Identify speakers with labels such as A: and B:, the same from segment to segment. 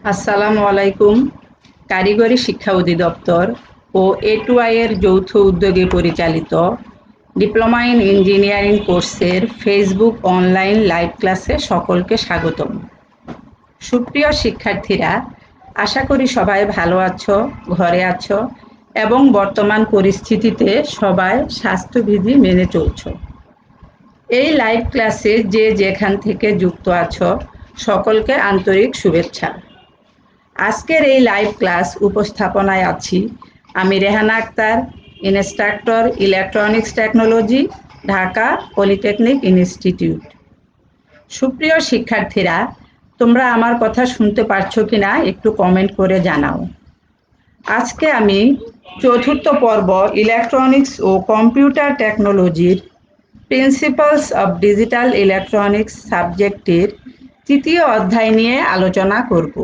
A: আসসালামু আলাইকুম। কারিগরি শিক্ষা অধিদপ্তর ও A2I এর যৌথ উদ্যোগে পরিচালিত ডিপ্লোমা ইন ইঞ্জিনিয়ারিং কোর্সের ফেসবুক অনলাইন লাইভ ক্লাসে সকলকে স্বাগতম। সুপ্রিয় শিক্ষার্থীরা, আশা করি সবাই ভালো আছো, ঘরে আছো এবং বর্তমান পরিস্থিতিতে সবাই স্বাস্থ্যবিধি মেনে চলছো। এই লাইভ ক্লাসে যে যেখান থেকে যুক্ত আছো সকলকে আন্তরিক শুভেচ্ছা। আজকের এই লাইভ ক্লাস উপস্থাপনায় আছি আমি Rehana Akter, instructor electronics technology, Dhaka polytechnic institute. সুপ্রিয় শিক্ষার্থীরা, তোমরা আমার কথা শুনতে পারছো কিনা একটু কমেন্ট করে জানাও। আজকে আমি চতুর্থ পর্ব ইলেকট্রনিক্স ও কম্পিউটার টেকনোলজির প্রিন্সিপালস অব ডিজিটাল ইলেকট্রনিক্স সাবজেক্টের তৃতীয় অধ্যায় নিয়ে আলোচনা করব।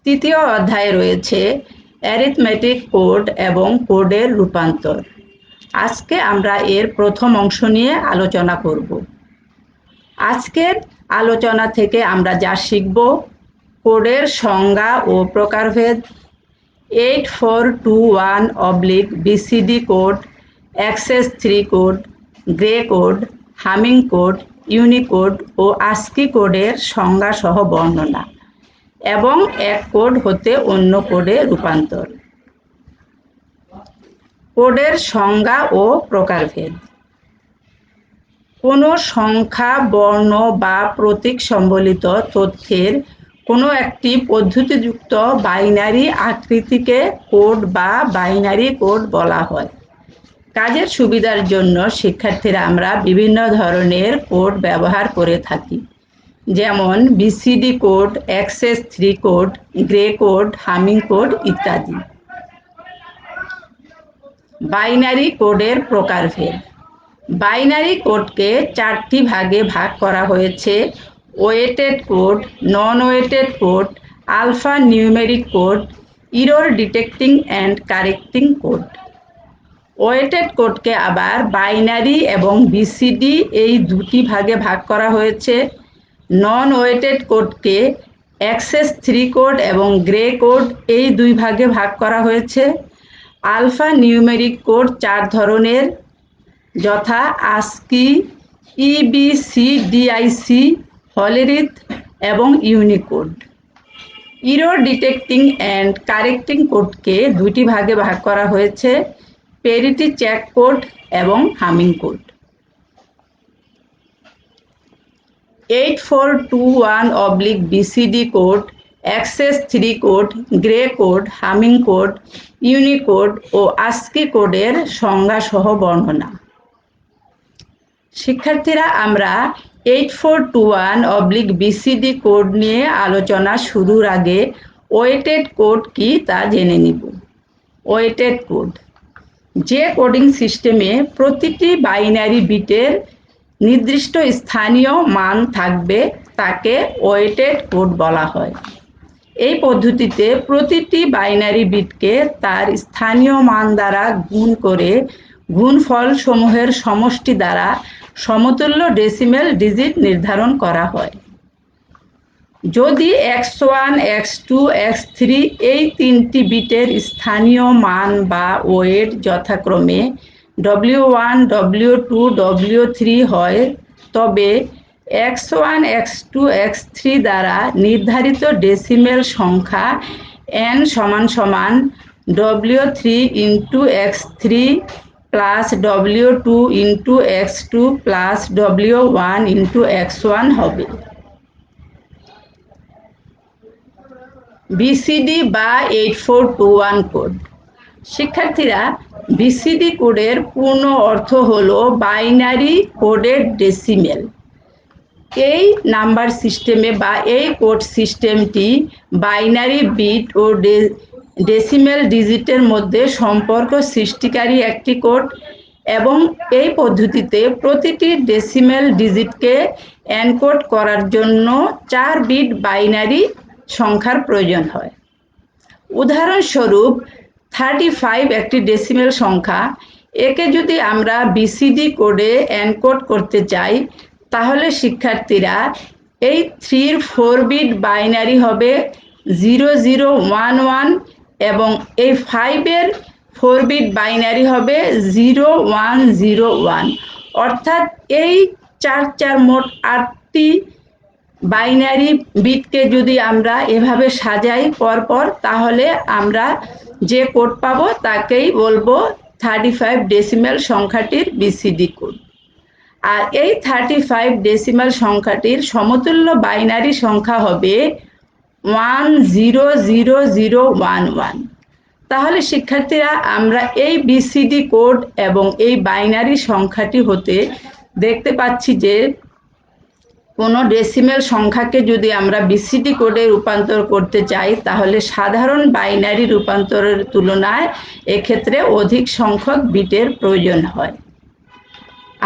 A: তৃতীয় অধ্যায়ে রয়েছে অ্যারিথমেটিক কোড এবং কোডের রূপান্তর। আজকে আমরা এর প্রথম অংশ নিয়ে আলোচনা করব। আজকের আলোচনা থেকে আমরা যা শিখব: কোডের সংজ্ঞা ও প্রকারভেদ, 8421/BCD code, excess 3 code, gray code, Hamming code, Unicode ও ASCII কোডের সংজ্ঞা সহ বর্ণনা এবং এক কোড হতে অন্য কোডে রূপান্তর। কোডের সংজ্ঞা ও প্রকারভেদ। কোনো সংখ্যা, বর্ণ বা প্রতীক সম্বলিত তথ্যের কোনো একটি পদ্ধতিযুক্ত বাইনারি আকৃতিকে কোড বা বাইনারি কোড বলা হয়। কাজের সুবিধার জন্য শিক্ষার্থীরা আমরা বিভিন্ন ধরনের কোড ব্যবহার করে থাকি, যেমন BCD code, excess 3 code, gray code, Hamming code ইত্যাদি। বাইনারি কোডের প্রকারভেদ। বাইনারি কোডকে 4টি ভাগে ভাগ করা হয়েছে: weighted code, non weighted code, alpha numeric code, error detecting and correcting code. Weighted কোডকে আবার বাইনারি এবং BCD এই দুটি ভাগে ভাগ করা হয়েছে। নন ওয়েটেড কোডকে অ্যাক্সেস 3 কোড এবং গ্রে কোড এই দুই ভাগে ভাগ করা হয়েছে। আলফা নিউমেরিক কোড 4 ধরনের, যথা ASCII, EBCDIC, হলিরিথ এবং Unicode. Error detecting and correcting কোডকে দুটি ভাগে ভাগ করা হয়েছে: প্যারিটি চেক কোড এবং Hamming code. 8421/BCD code, excess 3 code, gray code, Hamming code, Unicode ও ASCII কোডের সংজ্ঞা সহ বর্ণনা। শিক্ষার্থীরা, আমরা 8421/BCD কোড নিয়ে আলোচনা শুরুর আগে ওয়েটেড কোড কি তা জেনে নিব। ওয়েটেড কোড যে কোডিং সিস্টেমে প্রতিটি বাইনারি বিটের নির্দিষ্ট স্থানীয় মান থাকবে তাকে ওয়েটেড কোড বলা হয়। এই পদ্ধতিতে প্রতিটি বাইনারি বিটকে তার স্থানীয় মান দ্বারা গুণ করে গুণফল সমূহের সমষ্টি দ্বারা সমতুল্য ডেসিমেল ডিজিট নির্ধারণ করা হয়। যদি x1, x2, x3 এই তিনটি বিটের স্থানীয় মান বা ওয়েট যথাক্রমে W1, W2, W3 হয়, তবে x1, x2, x3 দ্বারা নির্ধারিত ডেসিমেল সংখ্যা n = W3 × x3 plus W2 × x2 plus W1 × x1 হবে। BCD বা 8421 কোড। শিক্ষার্থীরা, BCD কোডের পূর্ণ অর্থ হলো বাইনারি কোডেড ডেসিমেল। এই নাম্বার সিস্টেমে বা এই কোড সিস্টেমটি বাইনারি বিট ও ডেসিমেল ডিজিটের মধ্যে সম্পর্ক সৃষ্টিকারী একটি কোড এবং এই পদ্ধতিতে প্রতিটি ডেসিমেল ডিজিটকে এনকোড করার জন্য 4 বিট বাইনারি সংখ্যার প্রয়োজন হয়। উদাহরণস্বরূপ 35 একটি ডেসিমেল সংখ্যা। একে যদি আমরা BCD কোডে এনকোড করতে চাই, তাহলে শিক্ষার্থীরা এই 3 4 বিট বাইনারি হবে 0011 এবং এই 5 এর 4 বিট বাইনারি হবে 0101। অর্থাৎ এই 4 মোট 8টি বাইনারি বিটকে যদি আমরা এভাবে সাজাই পরপর, তাহলে আমরা যে কোড পাবো তাকেই বলবো 35 ডেসিমেল সংখ্যাটির বিসিডি কোড। আর এই 35 ডেসিমেল সংখ্যাটির সমতুল্য বাইনারি সংখ্যা হবে 100011। তাহলে শিক্ষার্থীরা, আমরা এই বিসিডি কোড এবং এই বাইনারি সংখ্যাটি হতে দেখতে পাচ্ছি যে কোনো ডেসিমেল সংখ্যাকে যদি আমরা বিসিডি কোডে রূপান্তর করতে চাই, তাহলে সাধারণ বাইনারি রূপান্তরের তুলনায় এক্ষেত্রে অধিক সংখ্যক বিটের প্রয়োজন হয়।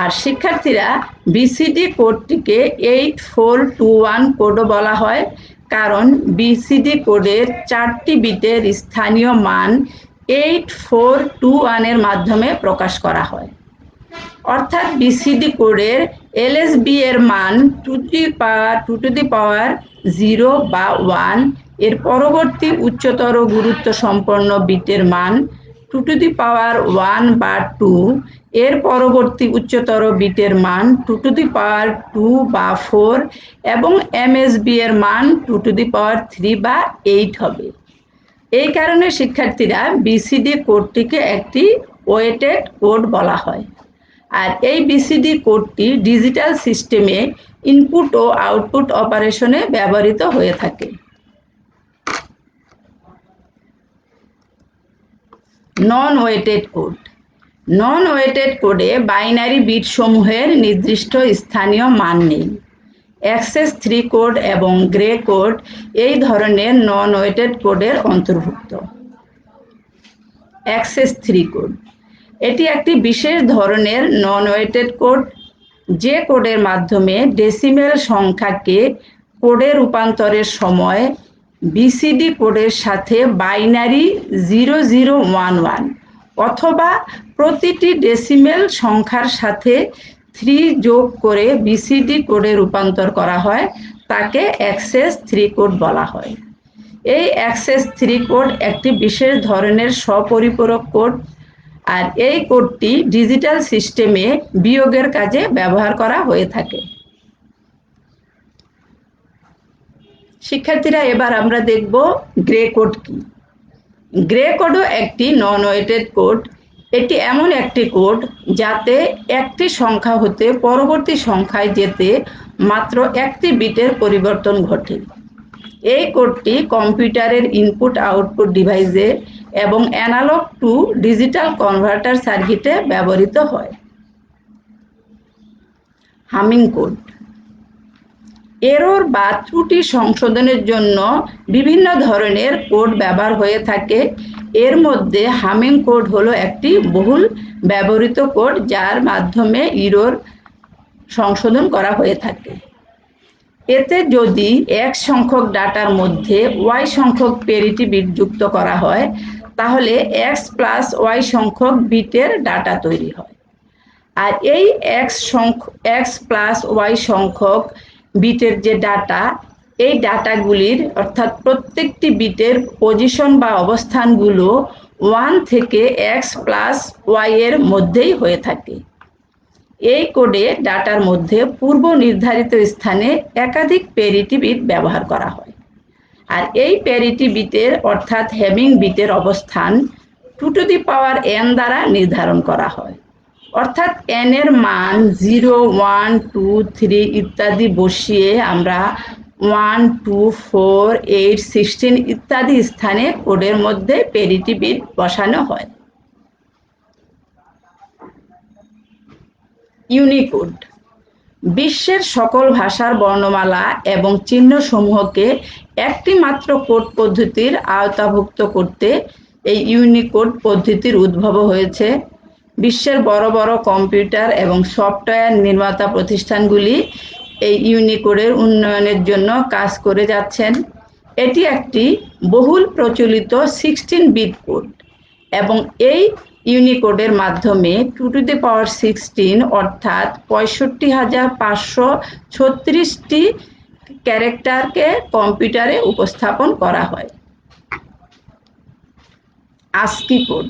A: আর শিক্ষার্থীরা, বিসিডি কোডটিকে 8421 কোডও বলা হয়, কারণ বিসিডি কোডের 4টি বিটের স্থানীয় মান 8421 এর মাধ্যমে প্রকাশ করা হয়। অর্থাৎ বিসিডি কোডের এলএসবি এর মান 2 টু দি পাওয়ার 0 বা 1 এর পরবর্তী উচ্চতর গুরুত্ব সম্পন্ন বিটের মান 2 টু দি পাওয়ার 1 বা 2 এর পরবর্তী উচ্চতর বিটের মান 2 টু দি পাওয়ার 2 বা 4 এবং এমএসবি এর মান 2 টু দি পাওয়ার 3 বা 8 হবে। এই কারণে শিক্ষার্থীরা, বিসিডি কোডটিকে একটি ওয়েটেড কোড বলা হয়। আর এই বিসিডি কোডটি ডিজিটাল সিস্টেমে ইনপুট ও আউটপুট অপারেশনে ব্যবহৃত হয়ে থাকে। নন ওয়েটেড কোড। নন ওয়েটেড কোডে বাইনারি বিট সমূহের নির্দিষ্ট স্থানীয় মান নেই। অ্যাক্সেস 3 কোড এবং গ্রে কোড এই ধরনের নন ওয়েটেড কোডের অন্তর্ভুক্ত। অ্যাক্সেস 3 কোড এটি একটি বিশেষ ধরনের নন ওয়েটেড কোড, যে কোডের মাধ্যমে ডেসিমেল সংখ্যাকে কোডে রূপান্তরের সময় বিসিডি কোডের সাথে বাইনারি 0011 অথবা প্রতিটি ডেসিমেল সংখ্যার সাথে 3 যোগ করে বিসিডি কোডে রূপান্তর করা হয়, তাকে অ্যাক্সেস 3 কোড বলা হয়। এই অ্যাক্সেস 3 কোড একটি বিশেষ ধরনের স্বপরিপূরক কোড, আর এই কোডটি ডিজিটাল সিস্টেমে বিয়োগের কাজে ব্যবহার করা হয়ে থাকে। শিক্ষার্থীরা, এবার আমরা দেখব গ্রে কোড কি। গ্রে কোডও একটি নন ওয়েটেড কোড। এটি এমন একটি কোড যাতে একটি সংখ্যা হতে পরবর্তী সংখ্যায় যেতে মাত্র একটি বিটের পরিবর্তন ঘটে। এই কোডটি কম্পিউটারের ইনপুট আউটপুট ডিভাইসে এবং অ্যানালগ টু ডিজিটাল কনভার্টার সার্কিটে ব্যবহৃত হয়। Humming code. এরর বা ত্রুটি সংশোধনের জন্য বিভিন্ন ধরনের কোড ব্যবহার হয়ে থাকে। এর মধ্যে হামিং কোড হলো একটি বহুল ব্যবহৃত কোড, যার মাধ্যমে এরর সংশোধন করা হয়ে থাকে। এতে যদি X সংখ্যক ডাটার মধ্যে Y সংখ্যক প্যারিটি বিট যুক্ত করা হয়, তাহলে X প্লাস Y সংখ্যক বিটের ডাটা তৈরি হয়। আর এই X প্লাস Y সংখ্যক বিটের যে ডাটা, এই ডাটাগুলির অর্থাৎ প্রত্যেকটি বিটের পজিশন বা অবস্থানগুলো 1 থেকে X প্লাস Y এর মধ্যেই হয়ে থাকে। এই কোডে ডাটার মধ্যে পূর্ব নির্ধারিত স্থানে একাধিক প্যারিটি বিট ব্যবহার করা হয়। আর এই প্যারিটি বিটের অর্থাৎ হ্যামিং বিটের অবস্থান 2 টু দি পাওয়ার n দ্বারা নির্ধারণ করা হয়। অর্থাৎ n এর মান 0, 1, 2, 3 ইত্যাদি বসিয়ে আমরা 1, 2, 4, 8, 16 ইত্যাদি স্থানে কোডের মধ্যে প্যারিটি বিট বসানো হয়। ইউনিকোড। বিশ্বের সকল ভাষার বর্ণমালা এবং চিহ্নসমূহকে একটি মাত্র কোড পদ্ধতির আওতাভুক্ত করতে এই ইউনিকোড পদ্ধতির উদ্ভব হয়েছে। বিশ্বের বড় বড় কম্পিউটার এবং সফটওয়্যার নির্মাতা প্রতিষ্ঠানগুলি এই ইউনিকোডের উন্নয়নের জন্য কাজ করে যাচ্ছেন। এটি একটি বহুল প্রচলিত 16 বিট কোড এবং এই ইউনিকোডের মাধ্যমে 2 টু দি পাওয়ার 16 অর্থাৎ 65,536টি ক্যারেক্টারকে কম্পিউটারে উপস্থাপন করা হয়। ASCII code.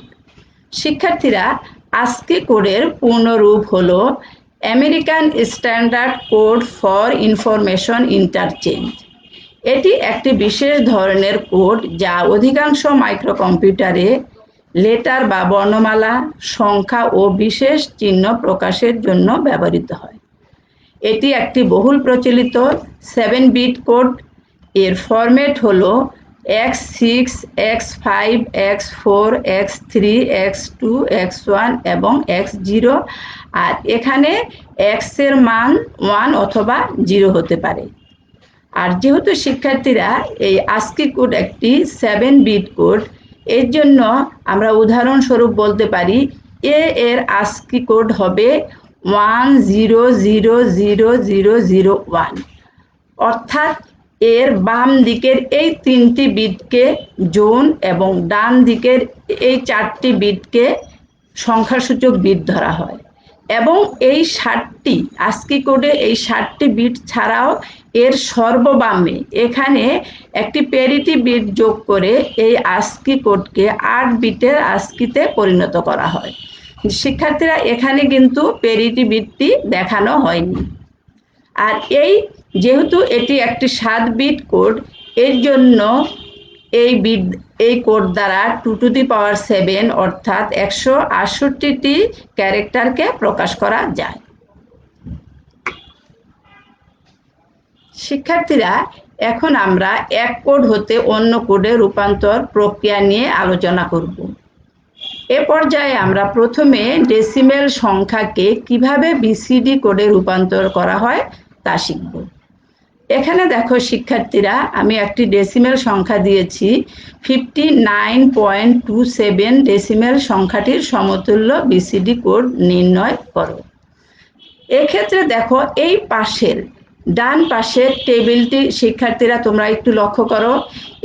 A: শিক্ষার্থীরা, ASCII কোডের পূর্ণরূপ হলো American standard code for information interchange. এটি একটি বিশেষ ধরনের কোড যা অধিকাংশ মাইক্রোকম্পিউটারে লেটার বা বর্ণমালা, সংখ্যা ও বিশেষ চিহ্ন প্রকাশের জন্য ব্যবহৃত হয়। এটি একটি বহুল প্রচলিত 7-বিট কোড। এর ফরম্যাট হলো x6, x5, x4, x3, x2, x1 এবং x0, আর এখানে x এর মান 1 অথবা 0 হতে পারে। আর যেহেতু শিক্ষার্থীরা এই ASCII কোড একটি 7-বিট কোড, এর জন্য আমরা উদাহরণস্বরূপ বলতে পারি এর ASCII কোড হবে 10000001, অর্থাৎ এর বাম দিকের এই 3টি বিটকে জোন এবং ডান দিকের এই 4টি বিটকে সংখ্যাসূচক বিট ধরা হয়। এবং এই 60টি ASCII কোডে এই 60টি বিট ছাড়াও এর সর্ববামে এখানে একটি প্যারিটি বিট যোগ করে এই ASCII কোডকে 8 বিটের ASCII-তে পরিণত করা হয়। শিক্ষার্থীরা, এখানে কিন্তু প্যারিটি বিটটি দেখানো হয়নি। আর যেহেতু এটি একটি 7-বিট কোড, এর জন্য এই কোড দ্বারা 2^7 অর্থাৎ 168টি ক্যারেক্টারকে প্রকাশ করা যায়। শিক্ষার্থীরা, এখন আমরা এক কোড হতে অন্য কোডে রূপান্তর প্রক্রিয়া নিয়ে আলোচনা করব। এ পর্যায়ে আমরা প্রথমে ডেসিমেল সংখ্যাকে কিভাবে BCD কোডে রূপান্তর করা হয় তা শিখব। এখানে দেখো শিক্ষার্থীরা, আমি একটি ডেসিমেল সংখ্যা দিয়েছি 59.27। ডেসিমেল সংখ্যাটির সমতুল্য BCD কোড নির্ণয় করো। এক্ষেত্রে দেখো এই পাশের ডান পাশের টেবিলটি শিক্ষার্থীরা তোমরা একটু লক্ষ্য করো,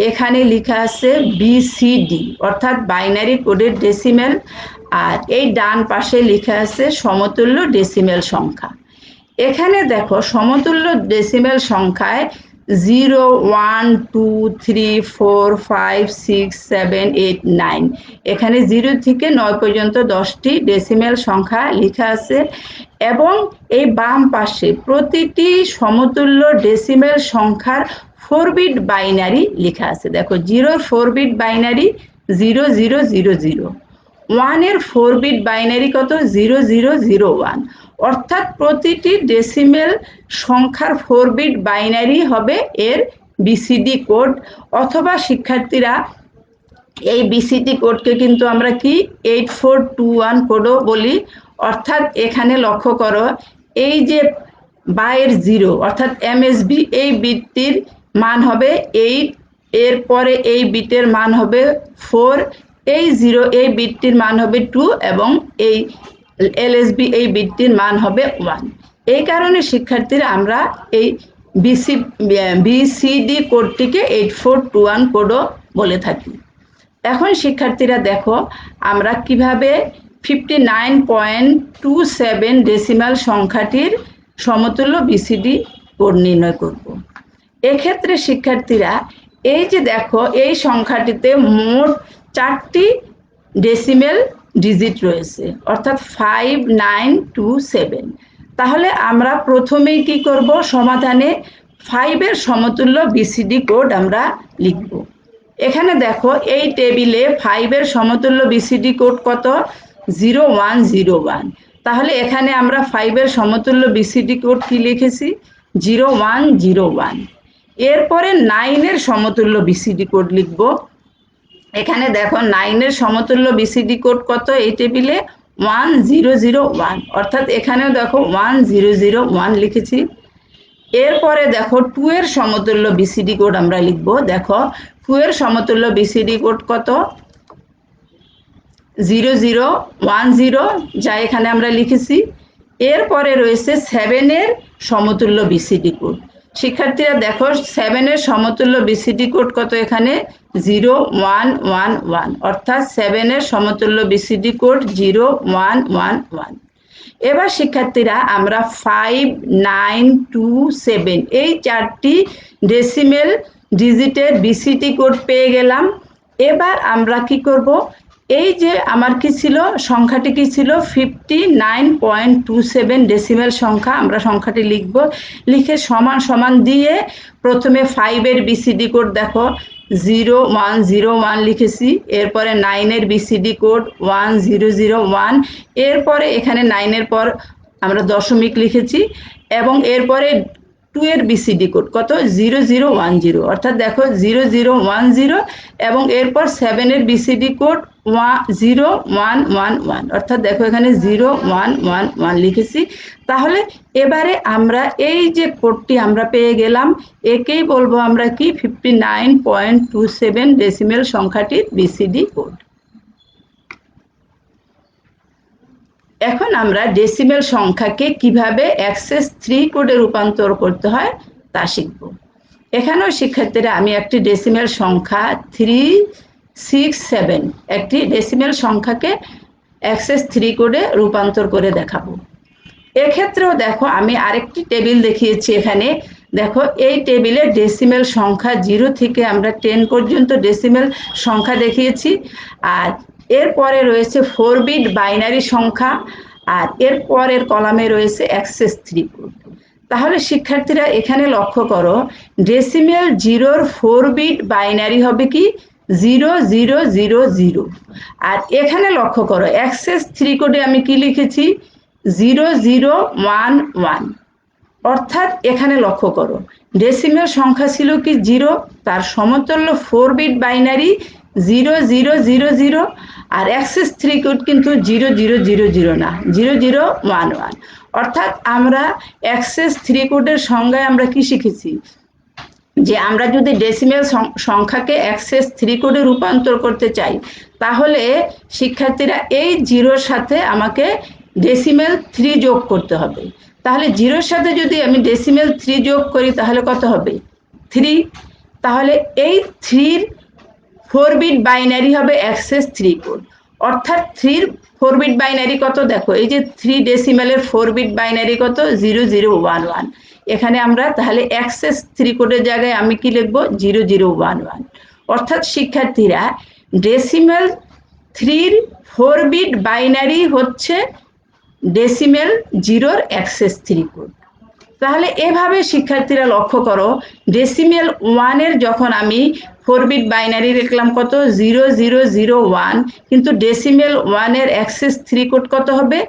A: এখানে লেখা আছে BCD অর্থাৎ বাইনারি কোডের ডেসিমেল, আর এই ডান পাশে লেখা আছে সমতুল্য ডেসিমেল সংখ্যা। এখানে দেখো সমতুল্য ডেসিমেল সংখ্যায় 0, 1, 2, 3, 4, 5, 6, 7, 8, 9, এখানে 0 থেকে 9 পর্যন্ত 10টি ডেসিমেল সংখ্যা লেখা আছে। এবং এই বাম পাশে প্রতিটি সমতুল্য ডেসিমেল সংখ্যার 4-বিট বাইনারি লেখা আছে। দেখো 0-র 4-বিট বাইনারি 0000, 1-এর 4-বিট বাইনারি কত 0001, অর্থাৎ প্রতিটি ডেসিমেল সংখ্যার 4-বিট বাইনারি হবে এর BCD কোড। অথবা শিক্ষার্থীরা, এই BCD কোডকে কিন্তু আমরা কি 8421 কোডও বলি। অর্থাৎ এখানে লক্ষ্য করো, এই যে বাইয়ের 0 অর্থাৎ MSB, এই বিটটির মান হবে 8, এরপরে এই বিটের মান হবে 4, এই 0 এই বিটটির মান হবে 2 এবং এই LSB এই বিটটির মান হবে 1। এই কারণে শিক্ষার্থীরা আমরা এই BCD কোডটিকে 8421 কোডও বলে থাকি। এখন শিক্ষার্থীরা দেখো আমরা কিভাবে 59.27 ডেসিমাল সংখ্যাটির সমতুল্য BCD কোড নির্ণয় করব। এক্ষেত্রে শিক্ষার্থীরা, এই যে দেখো এই সংখ্যাটিতে মোট 4টি ডেসিমেল ডিজিট রয়েছে, অর্থাৎ 5927। তাহলে আমরা প্রথমেই কি করব, সমাধানে 5-এর সমতুল্য BCD কোড আমরা লিখব। এখানে দেখো এই টেবিলে 5-এর সমতুল্য BCD কোড কত 0101। তাহলে এখানে আমরা 5-এর সমতুল্য BCD কোড কি লিখেছি 0101। এরপরে 9-এর সমতুল্য BCD কোড লিখব। এখানে দেখো 9-এর সমতুল্য BCD কোড কত এই টেবিলে 1001, অর্থাৎ এখানেও দেখো 1001 লিখেছি। এরপরে দেখো 2-এর সমতুল্য BCD কোড আমরা লিখব। দেখো 2-এর সমতুল্য BCD কোড কত 0010, যা এখানে আমরা লিখেছি। এরপরে রয়েছে 7-এর সমতুল্য BCD কোড। শিক্ষার্থীরা দেখো 7-এর সমতুল্য BCD কোড কত এখানে 0111, অর্থাৎ 7-এর সমতুল্য BCD কোড 0111। এবার শিক্ষার্থীরা আমরা 5, 9, 2, 7 এই 4টি ডেসিমেল ডিজিটের বিসিটি কোড পেয়ে গেলাম। এবার আমরা কি করব, এই যে আমার কি ছিল, সংখ্যাটি কি ছিল 59.27 ডেসিমেল সংখ্যা। আমরা সংখ্যাটি লিখব, লিখে সমান সমান দিয়ে প্রথমে 5-এর বিসিডি কোড দেখো 0101 লিখেছি, এরপরে 9-এর বিসিডি কোড 1001, এরপরে এখানে 9-এর পর আমরা দশমিক লিখেছি এবং এরপরে 2-এর বিসিডি কোড কত 0010, অর্থাৎ দেখো 0010 এবং এরপর 7-এর বিসিডি কোড 0111, অর্থাৎ দেখো এখানে 0111 লিখেছি। তাহলে এবারে আমরা এই যে কোডটি আমরা পেয়ে গেলাম, একেই বলবো আমরা কি 59.27 ডেসিমেল সংখ্যাটির বিসিডি কোড। এখন আমরা ডেসিমেল সংখ্যাকে কিভাবে অ্যাক্সেস 3 কোডে রূপান্তর করতে হয় তা শিখব। এখানেও শিক্ষার্থীরা আমি একটি ডেসিমেল সংখ্যা 367 একটি ডেসিমেল সংখ্যাকে অ্যাক্সেস 3 কোডে রূপান্তর করে দেখাবো। এক্ষেত্রেও দেখো আমি আরেকটি টেবিল দেখিয়েছি। এখানে দেখো এই টেবিলে ডেসিমেল সংখ্যা 0 থেকে আমরা 10 পর্যন্ত ডেসিমেল সংখ্যা দেখিয়েছি, আর এরপরে রয়েছে 4 বিট বাইনারি সংখ্যা, আর এর পরের কলামে রয়েছে অ্যাক্সেস 3 কোড। তাহলে শিক্ষার্থীরা এখানে লক্ষ্য করো, ডেসিমেল 0-র 4 বিট বাইনারি হবে কি 0000, আর এখানে লক্ষ্য করো অ্যাক্সেস 3 কোডে আমি কি লিখেছি 0011, অর্থাৎ এখানে লক্ষ্য করো ডেসিমেল সংখ্যা ছিল কি 0, তার সমতুল্য 4 বিট বাইনারি 0000, আর অ্যাক্সেস 3 কোড কিন্তু 0000 না, 0011, অর্থাৎ আমরা অ্যাক্সেস 3 কোডের সংজ্ঞায় আমরা কি শিখেছি, যে আমরা যদি ডেসিমেল সংখ্যাকে অ্যাক্সেস 3 কোডে রূপান্তর করতে চাই তাহলে শিক্ষার্থীরা এই 0-র সাথে আমাকে ডেসিমেল 3 যোগ করতে হবে। তাহলে 0-র সাথে যদি আমি ডেসিমেল 3 যোগ করি তাহলে কত হবে 3, তাহলে এই 3-র 4 বিট বাইনারি হবে অ্যাক্সেস 3 কোড, অর্থাৎ 3-র 4 বিট বাইনারি কত, দেখো এই যে 3 ডেসিমেলের 4 বিট বাইনারি কত 0011, এখানে আমরা তাহলে অ্যাক্সেস 3 কোডের জায়গায় আমি কি লিখব 0011, অর্থাৎ শিক্ষার্থীরা ডেসিমেল 3-র 4 বিট বাইনারি হচ্ছে ডেসিমেল 0-র অ্যাক্সেস 3 কোড। তাহলে এভাবে শিক্ষার্থীরা লক্ষ্য করো, ডেসিমেল 1-এর যখন আমি 4 বিট বাইনারি লিখলাম কত 0001, কিন্তু ডেসিমেল 1-এর অ্যাক্সেস 3 কোড কত হবে,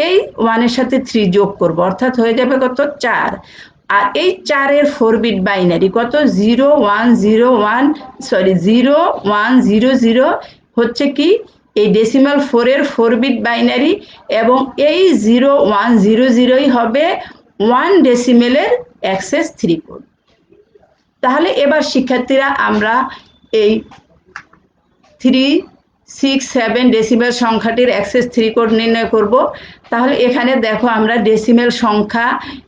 A: এই 1-এর সাথে 3 যোগ করব, অর্থাৎ হয়ে যাবে কত 4, আর এই 4-এর 4 বিট বাইনারি কত 0100 হচ্ছে কি এই ডেসিমাল 4-এর 4 বিট বাইনারি, এবং এই 0100ই হবে 1 ডেসিমেলের অ্যাক্সেস 3 কোড। তাহলে এবার শিক্ষার্থীরা আমরা এই 367 ডেসিমেল সংখ্যাটির অ্যাক্সেস 3 কোড নির্ণয় করব। তাহলে এখানে দেখো আমরা ডেসিমেল সংখ্যা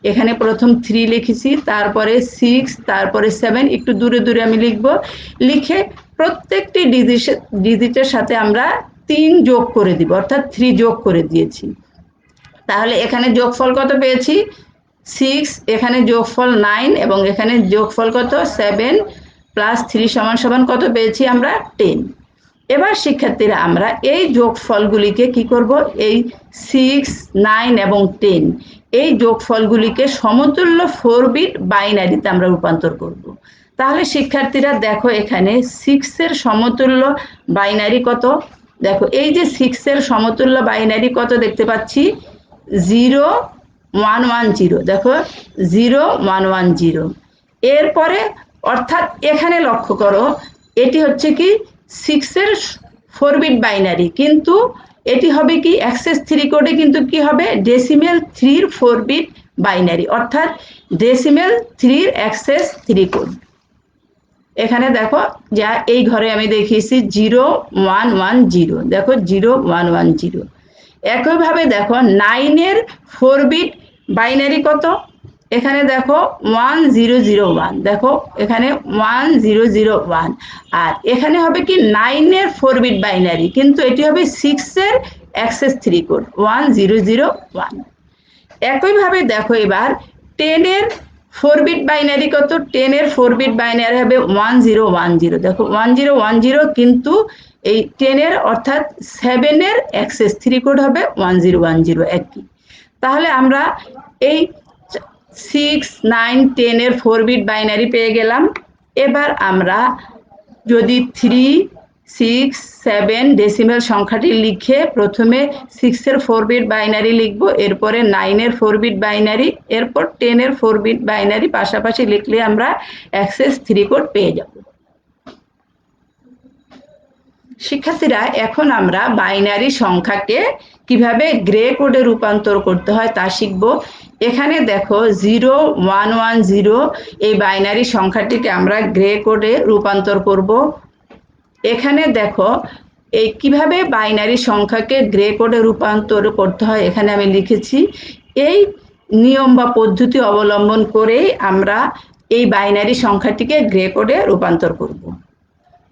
A: এখানে প্রথম 3 লিখেছি, তারপরে 6, তারপরে 7, একটু দূরে দূরে আমি লিখব, লিখে প্রত্যেকটি ডিজিটের সাথে আমরা 3 যোগ করে দিব, অর্থাৎ 3 যোগ করে দিয়েছি। তাহলে এখানে যোগফল কত পেয়েছি 6, এখানে যোগফল 9, এবং এখানে যোগফল কত 7 + 3 = কত পেয়েছি আমরা 10। এবার শিক্ষার্থীরা আমরা এই যোগফলগুলিকে কি করব, এই 6, 9 এবং 10 এই যোগফলগুলিকে সমতুল্য 4 বিট বাইনারিতে আমরা রূপান্তর করব। তাহলে শিক্ষার্থীরা দেখো এখানে 6-এর সমতুল্য বাইনারি কত, দেখো এই যে 6-এর সমতুল্য বাইনারি কত দেখতে পাচ্ছি 0110, দেখো 0110, এরপরে অর্থাৎ এখানে লক্ষ্য করো এটি হচ্ছে কি 6-এর 4 বিট বাইনারি, কিন্তু এটি হবে কি অ্যাক্সেস 3 কোডে কিন্তু কি হবে ডেসিমেল 3-র 4 বিট বাইনারি, অর্থাৎ ডেসিমেল 3-র অ্যাক্সেস 3 কোড। এখানে দেখো যা এই ঘরে আমি দেখিয়েছি 0110, দেখো 0110। একইভাবে দেখো 9-এর 4 বিট বাইনারি কত, এখানে দেখো 1001, দেখো এখানে 1001, আর এখানে হবে কি 9-এর 4 বিট বাইনারি, কিন্তু এটি হবে 6-এর অ্যাক্সেস 3 কোড 1001। একইভাবে দেখো এবার 10 এর 4 বিট বাইনারি কত? 10 এর 4 বিট বাইনারি হবে 1010। দেখো 1010 কিন্তু এই 10 এর অর্থাৎ 7 এর অ্যাক্সেস 3 কোড হবে 1010 একই। তাহলে আমরা এই 6, 9, 10 এর 4 বিট বাইনারি পেয়ে গেলাম। এবার আমরা যদি 3, 6, 7 ডেসিমেল সংখ্যাটি লিখে প্রথমে 6 এর 4 বিট বাইনারি লিখব, এরপরে 9 এর 4 বিট বাইনারি, এরপর 10 এর 4 বিট বাইনারি পাশাপাশি লিখলে আমরা অ্যাক্সেস 3 কোড পেয়ে যাব। শিক্ষার্থীরা, এখন আমরা বাইনারি সংখ্যাকে কিভাবে গ্রে কোডে রূপান্তর করতে হয় তা শিখব। এখানে দেখো 0110 এই বাইনারি সংখ্যাটিকে আমরা গ্রে কোডে রূপান্তর করব। এখানে দেখো এই কিভাবে বাইনারি সংখ্যাকে গ্রে কোডে রূপান্তর করতে হয় এখানে আমি লিখেছি। এই নিয়ম বা পদ্ধতি অবলম্বন করেই আমরা এই বাইনারি সংখ্যাটিকে গ্রে কোডে রূপান্তর করব।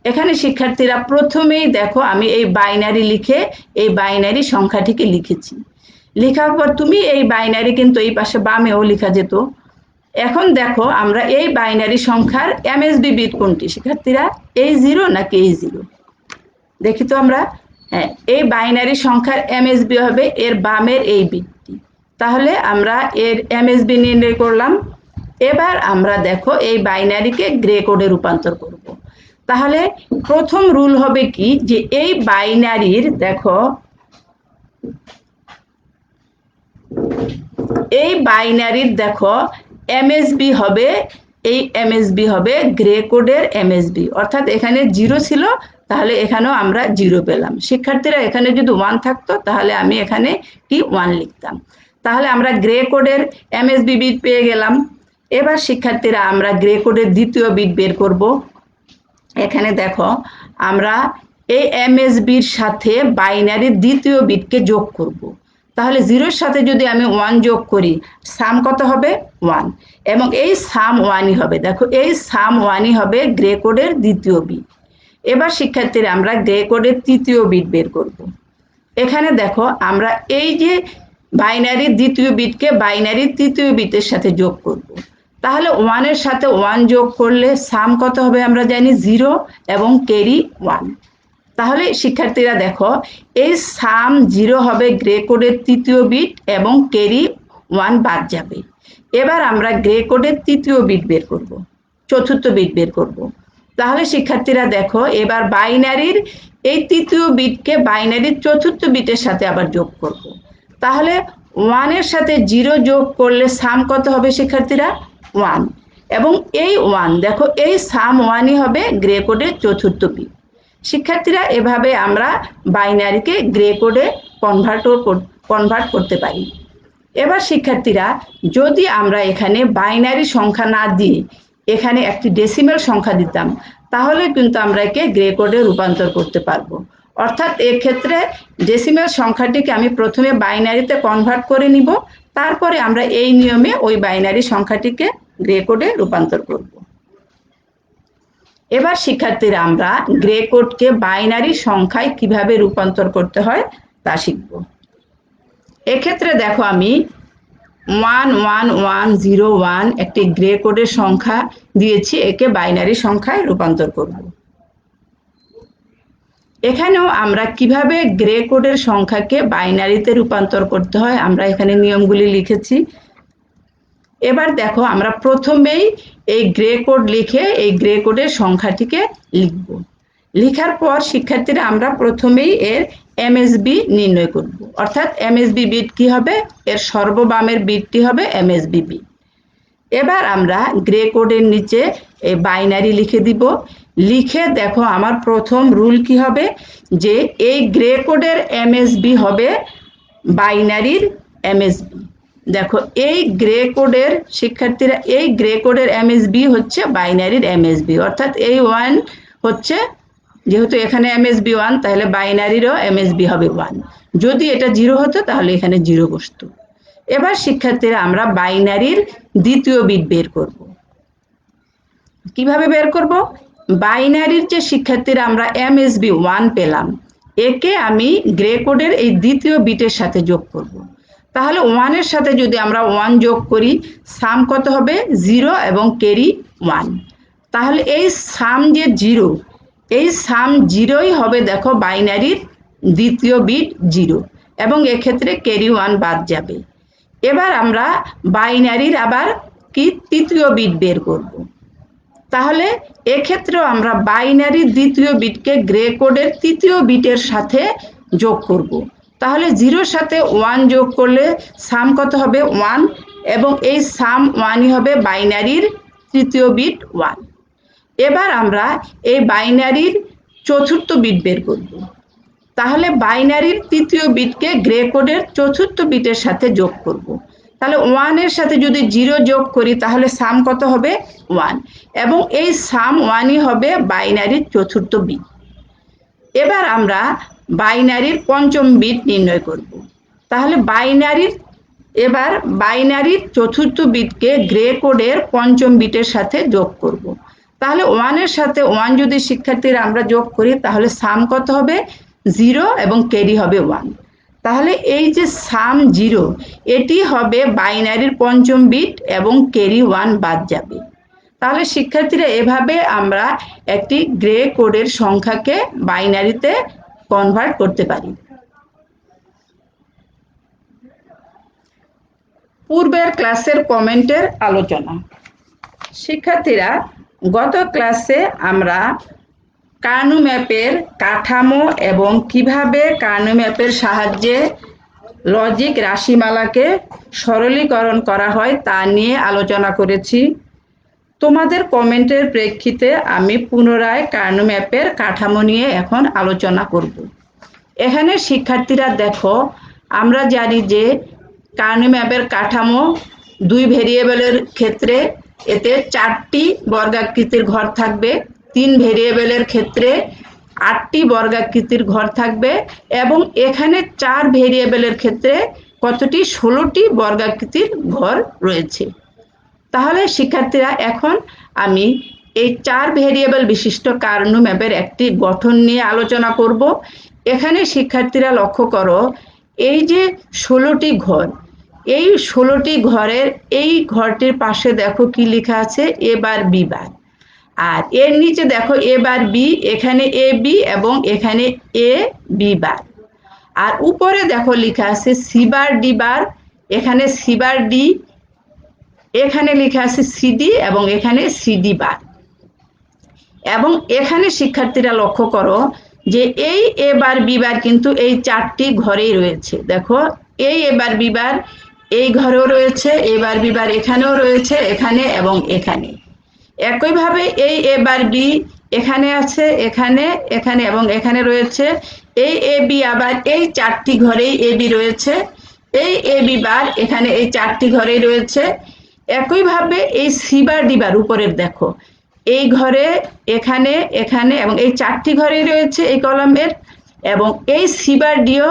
A: এখানে শিক্ষার্থীরা প্রথমেই দেখো আমি এই বাইনারি লিখে এই বাইনারি সংখ্যাটিকে লিখেছি। লেখার পর তুমি এই বাইনারি কিন্তু এই পাশে বামেও লেখা যেত। এখন দেখো আমরা এই বাইনারি সংখ্যার এমএসবি বিট কোনটি শিক্ষার্থীরা? এই 0 নাকি এই 0? দেখি তো আমরা। হ্যাঁ, এই বাইনারি সংখ্যার এমএসবি হবে এর বামের এই বিটটি। তাহলে আমরা এর এমএসবি নির্ণয় করলাম। এবার আমরা দেখো এই বাইনারিকে গ্রে কোডে রূপান্তর করব। তাহলে প্রথম রুল হবে কি, যে এই বাইনারির দেখো এই বাইনারির দেখো এমএসবি হবে, এই এমএসবি হবে গ্রে কোডের এমএসবি, অর্থাৎ এখানে 0 ছিল তাহলে এখানেও আমরা 0 পেলাম। শিক্ষার্থীরা, এখানে যদি 1 থাকতো তাহলে আমি এখানে কি 1 লিখতাম। তাহলে আমরা গ্রে কোডের এমএসবি বিট পেয়ে গেলাম। এবার শিক্ষার্থীরা আমরা গ্রে কোডের দ্বিতীয় বিট বের করব। এখানে দেখো আমরা এই এমএসবির সাথে বাইনারির দ্বিতীয় বিটকে যোগ করব। তাহলে 0-এর সাথে যদি আমি 1 যোগ করি, সাম কত হবে? 1, এবং এই সাম 1ই হবে। দেখো এই সাম 1ই হবে গ্রে কোডের দ্বিতীয় বিট। এবার শিক্ষার্থীরা আমরা গ্রে কোডের তৃতীয় বিট বের করব। এখানে দেখো আমরা এই যে বাইনারির দ্বিতীয় বিটকে বাইনারির তৃতীয় বিটের সাথে যোগ করব। তাহলে 1 এর সাথে 1 যোগ করলে সাম কত হবে আমরা জানি? 0 এবং ক্যারি 1। তাহলে শিক্ষার্থীরা দেখো এই সাম 0 হবে গ্রে কোডের তৃতীয় বিট এবং ক্যারি 1 বাদ যাবে। এবার আমরা গ্রে কোডের তৃতীয় বিট বের করব, চতুর্থ বিট বের করব। তাহলে শিক্ষার্থীরা দেখো এবার বাইনারির এই তৃতীয় বিটকে বাইনারির চতুর্থ বিটের সাথে আবার যোগ করব। তাহলে 1 এর সাথে 0 যোগ করলে সাম কত হবে শিক্ষার্থীরা? 1, এবং এই 1 দেখো এই সাম 1ই হবে গ্রে কোডের চতুর্থ বিট। শিক্ষার্থীরা, এভাবে আমরা বাইনারিকে গ্রে কোডে কনভার্ট করতে পারি। এবার শিক্ষার্থীরা, যদি আমরা এখানে বাইনারি সংখ্যা না দিয়ে এখানে একটি ডেসিমেল সংখ্যা দিতাম তাহলে কিন্তু আমরা একে গ্রে কোডে রূপান্তর করতে পারবো। অর্থাৎ এক্ষেত্রে ডেসিমেল সংখ্যাটিকে আমি প্রথমে বাইনারিতে কনভার্ট করে নিব, তারপরে আমরা এই নিয়মে ওই বাইনারি সংখ্যাটিকে গ্রে কোডে রূপান্তর করব। এবার শিক্ষার্থীরা আমরা গ্রে কোডকে বাইনারি সংখ্যায় কিভাবে রূপান্তর করতে হয় তা শিখব। এক্ষেত্রে দেখো আমি 11101 একটি গ্রে কোডের সংখ্যা দিয়েছি, একে বাইনারি সংখ্যায় রূপান্তর করব। এখানেও আমরা কিভাবে গ্রে কোডের সংখ্যাকে বাইনারিতে রূপান্তর করতে হয় আমরা এখানে নিয়মগুলি লিখেছি। এবার দেখো আমরা প্রথমেই এই গ্রে কোড লিখে এই গ্রে কোডের সংখ্যাটিকে লিখব। লেখার পর শিক্ষার্থীরা আমরা প্রথমেই এর এমএসবি নির্ণয় করব, অর্থাৎ এমএসবি বিট কি হবে? এর সর্ববামের বিটটি হবে এমএসবি বিট। এবার আমরা গ্রে কোডের নিচে এই বাইনারি লিখে দিব। লিখে দেখো আমার প্রথম রুল কি হবে, যে এই গ্রে কোডের এমএসবি হবে বাইনারির এমএসবি। দেখো এই গ্রে কোডের শিক্ষার্থীরা এই গ্রে কোডের এমএসবি হচ্ছে বাইনারির এমএসবি, অর্থাৎ এই 1 হচ্ছে, যেহেতু এখানে এমএসবি 1 তাহলে বাইনারিরও এমএসবি হবে 1। যদি এটা 0 হতো তাহলে এখানে 0 বসতো। এবার শিক্ষার্থীরা আমরা বাইনারির দ্বিতীয় বিট বের করব। কিভাবে বের করব? বাইনারির যে শিক্ষার্থীরা আমরা এমএসবি 1 পেলাম, একে আমি গ্রে কোডের এই দ্বিতীয় বিটের সাথে যোগ করব। তাহলে 1 এর সাথে যদি আমরা 1 যোগ করি, সাম কত হবে? 0 এবং ক্যারি 1। তাহলে এই সাম যে 0, এই সাম 0ই হবে দেখো বাইনারির দ্বিতীয় বিট 0, এবং এক্ষেত্রে ক্যারি 1 বাদ যাবে। এবার আমরা বাইনারির আবার কি তৃতীয় বিট বের করব। তাহলে এক্ষেত্রেও আমরা বাইনারির দ্বিতীয় বিটকে গ্রে কোডের তৃতীয় বিটের সাথে যোগ করব। তাহলে 0-র সাথে 1 যোগ করলে সাম কত হবে? 1, এবং এই সাম 1ই হবে বাইনারির তৃতীয় বিট 1। এবার আমরা এই বাইনারির চতুর্থ বিট বের করব। তাহলে বাইনারির তৃতীয় বিটকে গ্রে কোডের চতুর্থ বিটের সাথে যোগ করব। তাহলে 1 এর সাথে যদি 0 যোগ করি তাহলে সাম কত হবে? 1, এবং এই সাম 1ই হবে বাইনারির চতুর্থ বিট। এবার আমরা বাইনারির পঞ্চম বিট নির্ণয় করব। তাহলে বাইনারির চতুর্থ বিটকে গ্রে কোডের পঞ্চম বিটের সাথে যোগ করব। তাহলে 1 এর সাথে 1 যদি শিক্ষার্থীরা আমরা যোগ করি তাহলে সাম কত হবে? 0 এবং ক্যারি হবে 1। তাহলে এই যে সাম 0, এটি হবে বাইনারির পঞ্চম বিট এবং ক্যারি 1 বাদ যাবে। তাহলে শিক্ষার্থীরা এভাবে আমরা একটি গ্রে কোডের সংখ্যাকে বাইনারিতে কনভার্ট করতে পারি। পূর্বের ক্লাসের কমেন্টের আলোচনা। শিক্ষার্থীরা, গত ক্লাসে আমরা কার্নো ম্যাপের কাঠামো এবং কিভাবে কার্নো ম্যাপের সাহায্যে লজিক রাশিমালাকে সরলীকরণ করা হয় তা নিয়ে আলোচনা করেছি। তোমাদের কমেন্টের প্রেক্ষিতে আমি পুনরায় কার্নো ম্যাপের কাঠামো নিয়ে এখন আলোচনা করব। এখানে শিক্ষার্থীরা দেখো, আমরা জানি যে কার্নো ম্যাপের কাঠামো 2 ভেরিয়েবলের ক্ষেত্রে এতে 4টি বর্গাকৃতির ঘর থাকবে, 3 ভেরিয়েবলের ক্ষেত্রে 8টি বর্গাকৃতির ঘর থাকবে, এবং এখানে 4 ভেরিয়েবলের ক্ষেত্রে কতটি? 16টি বর্গাকৃতির ঘর রয়েছে। তাহলে শিক্ষার্থীরা, এখন আমি এই 4 ভেরিয়েবল বিশিষ্ট কার্নো ম্যাপের একটি গঠন নিয়ে আলোচনা করব। এখানে শিক্ষার্থীরা লক্ষ্য করো, এই যে 16টি ঘর, এই 16টি ঘরের এই ঘরটির পাশে দেখো কি লেখা আছে? এ বার বি বার। আর এর নিচে দেখো এ বার বি, এখানে এ বি এবং এখানে এ বি বার। আর উপরে দেখো লেখা আছে সি বার ডি বার, এখানে সি বার ডি, এখানে লেখা আছে সিডি এবং এখানে সিডি বার। এবং এখানে শিক্ষার্থীরা লক্ষ্য করো যে এই এ বার বি বার কিন্তু এই 4টি ঘরেই রয়েছে। দেখো এই এ বার বি বার এই ঘরেও রয়েছে, এ বার বি বার এখানেও রয়েছে, এখানে এবং এখানে। একইভাবে এই এ বার বি এখানে আছে, এখানে, এখানে এবং এখানে রয়েছে। এই এ বি আবার এই 4টি ঘরেই এ বি রয়েছে, এই এ বি বার এখানে এই 4টি ঘরেই রয়েছে। একইভাবে এই সি বার ডি বার উপরের দেখো, এই ঘরে, এখানে, এখানে এবং এই 4টি ঘরেই রয়েছে এই কলামের, এবং এই সি বার ডিও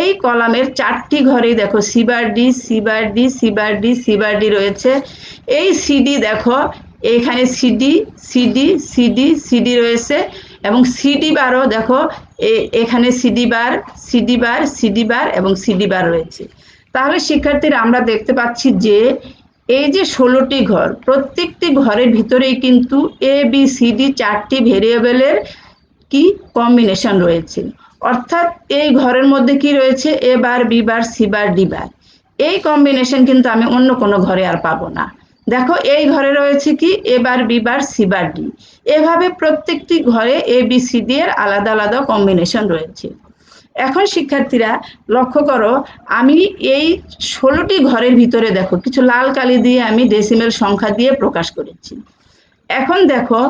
A: এই কলামের 4টি ঘরেই দেখো C bar D, C bar D, C bar D, C bar D রয়েছে। এই সিডি দেখো, এখানে সিডি, সিডি, সিডি, সিডি রয়েছে, এবং সিডি বারও দেখো এখানে সিডি বার, সিডি বার, সিডি বার এবং সিডি বার রয়েছে। তাহলে শিক্ষার্থীরা, আমরা দেখতে পাচ্ছি যে এই যে 16টি ঘর, প্রত্যেকটি ঘরের ভিতরেই কিন্তু এ বি সি ডি 4টি ভেরিয়েবলের কি কম্বিনেশন রয়েছে। অর্থাৎ এই ঘরের মধ্যে কি রয়েছে? A bar B bar C bar D bar. এই কম্বিনেশন কিন্তু আমি অন্য কোনো ঘরে আর পাবো না। দেখো এই ঘরে রয়েছে কি? A bar B bar C bar D. এভাবে প্রত্যেকটি ঘরে এ বি সি ডি এর আলাদা আলাদা কম্বিনেশন রয়েছে। এখন শিক্ষার্থীরা লক্ষ্য করো, আমি এই 16টি ঘরের ভিতরে দেখো কিছু লাল কালি দিয়ে আমি ডেসিমেল সংখ্যা দিয়ে প্রকাশ করেছি। এখন দেখো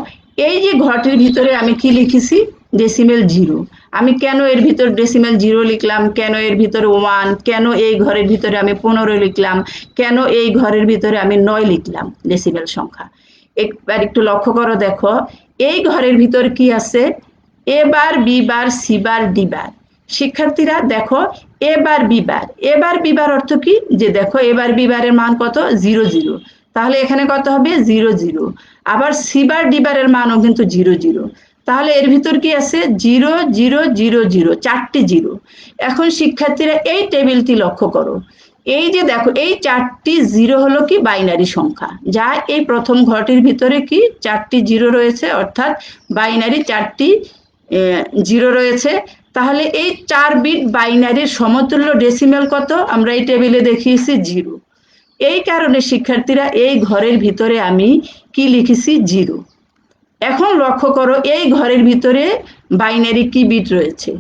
A: এই যে ঘরটির ভিতরে আমি কি লিখেছি? ডেসিমেল 0। আমি কেন এর ভিতর ডেসিমেল 0 লিখলাম? কেন এর ভিতরে 1? কেন এই ঘরের ভিতরে আমি 15 লিখলাম? কেন এই ঘরের ভিতরে আমি 9 লিখলাম ডেসিমেল সংখ্যা? একবার একটু লক্ষ্য করো, দেখো এই ঘরের ভিতর কি আছে? A bar B bar C bar D bar. শিক্ষার্থীরা দেখো এ বার বি বার, এ বার বি বার অর্থ কি? যে দেখো এ বার বি বারের মান কত? 0 0। তাহলে এখানে কত হবে? 0 0। আবার সি বার ডি বারের মানও কিন্তু 0 0। তাহলে এর ভিতর কি আছে 0 0 0 0, 4টি জিরো। এখন শিক্ষার্থীরা এই টেবিলটি লক্ষ্য করো, এই যে দেখো এই 4টি জিরো হলো কি বাইনারি সংখ্যা, যা এই প্রথম ঘরটির ভিতরে কি 4টি জিরো রয়েছে, অর্থাৎ বাইনারি 4টি জিরো রয়েছে। তাহলে এই 4 বিট বাইনারির সমতুল্য ডেসিমেল কত? আমরা এই টেবিলে দেখিয়েছি 0। এই কারণে শিক্ষার্থীরা এই ঘরের ভিতরে আমি কি লিখেছি 0। এখন লক্ষ্য করো এই ঘরের ভিতরে বাইনারি কি বিট রয়েছে,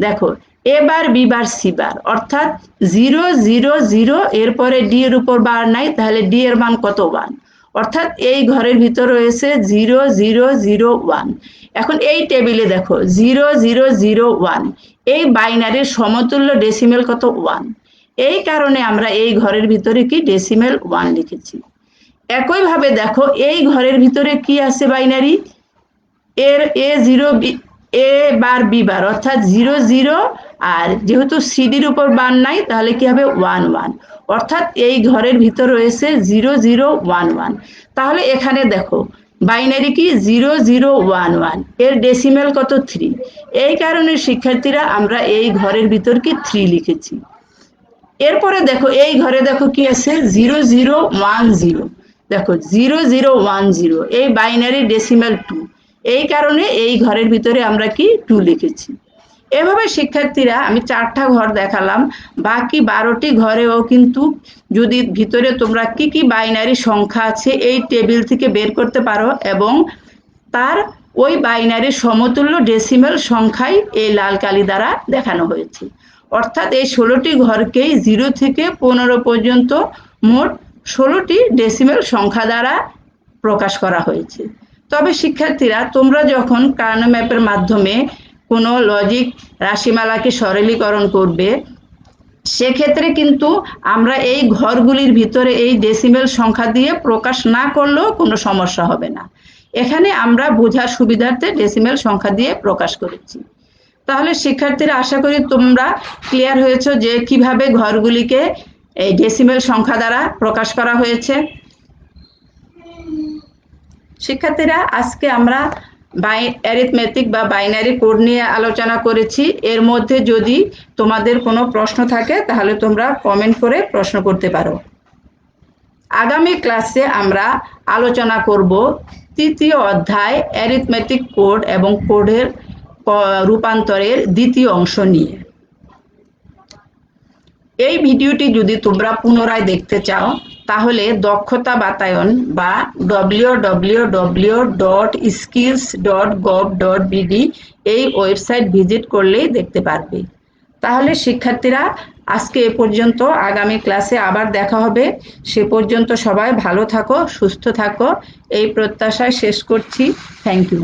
A: দেখো এ বার, বি বার, সি বার, অর্থাৎ 0 0 0, এরপরে ডি এর উপর বার নাই, তাহলে ডি এর মান কত? 1, অর্থাৎ এই ঘরের ভিতর রয়েছে 0 0 0 1। এখন এই টেবিলে দেখো 0 0 0 1, এই বাইনারির সমতুল্য ডেসিমেল কত? 1। এই কারণে আমরা এই ঘরের ভিতরে কি ডেসিমেল 1 লিখেছি। একইভাবে দেখো এই ঘরের ভিতরে কি আছে বাইনারি, এর A0 এ বার, বি বার, অর্থাৎ 0 0, আর যেহেতু সিডির উপর বার নাই তাহলে কি হবে 1 1, অর্থাৎ এই ঘরের ভিতর রয়েছে 0 0 1 1। তাহলে এখানে দেখো বাইনারি কি 0 0 1 1, এর ডেসিমেল কত? 3। এই কারণে শিক্ষার্থীরা আমরা এই ঘরের ভিতর কি 3 লিখেছি। এরপরে দেখো এই ঘরে দেখো কি আছে 0 0 1 0, দেখো 0 0 1 0, এই বাইনারি ডেসিমেল 2। এই কারণে এই ঘরের ভিতরে আমরা কি 2 লিখেছি। এভাবে শিক্ষার্থীরা আমি 4টা ঘর দেখালাম, বাকি 12টি ঘরেও কিন্তু যদি ভিতরে তোমরা কি কি বাইনারি সংখ্যা আছে এই টেবিল থেকে বের করতে পারো, এবং তার ওই বাইনারি সমতুল্য ডেসিমেল সংখ্যাই এই লাল কালি দ্বারা দেখানো হয়েছে। অর্থাৎ এই 16টি ঘরকেই 0 থেকে 15 পর্যন্ত মোট 16টি ডেসিমেল সংখ্যা দ্বারা প্রকাশ করা হয়েছে। তবে শিক্ষার্থীরা তোমরা যখন কার্নো ম্যাপের মাধ্যমে কোনো লজিক রাশিমালাকে সরলীকরণ করবে, সেক্ষেত্রে কিন্তু আমরা এই ঘরগুলির ভিতরে এই ডেসিমেল সংখ্যা দিয়ে প্রকাশ না করলেও কোনো সমস্যা হবে না। এখানে আমরা বোঝার সুবিধার্থে ডেসিমেল সংখ্যা দিয়ে প্রকাশ করেছি। তাহলে শিক্ষার্থীরা আশা করি তোমরা ক্লিয়ার হয়েছো যে কিভাবে ঘরগুলিকে এই ডেসিমেল সংখ্যা দ্বারা প্রকাশ করা হয়েছে। শিক্ষার্থীরা আজকে আমরা অ্যারিথমেটিক বা বাইনারি কোড নিয়ে আলোচনা করেছি। এর মধ্যে যদি তোমাদের কোনো প্রশ্ন থাকে তাহলে তোমরা কমেন্ট করে প্রশ্ন করতে পারো। আগামী ক্লাসে আমরা আলোচনা করব 3য় অধ্যায় অ্যারিথমেটিক কোড এবং কোডের রূপান্তরের 2য় অংশ নিয়ে। এই ভিডিওটি যদি তোমরা পুনরায় দেখতে চাও তাহলে দক্ষতা বাতায়ন বা www.skills.gov.bd এই ওয়েবসাইট ভিজিট করলেই দেখতে পারবে। তাহলে শিক্ষার্থীরা আজকে এ পর্যন্ত, আগামী ক্লাসে আবার দেখা হবে। সে পর্যন্ত সবাই ভালো থাকো, সুস্থ থাকো, এই প্রত্যাশায় শেষ করছি। Thank you.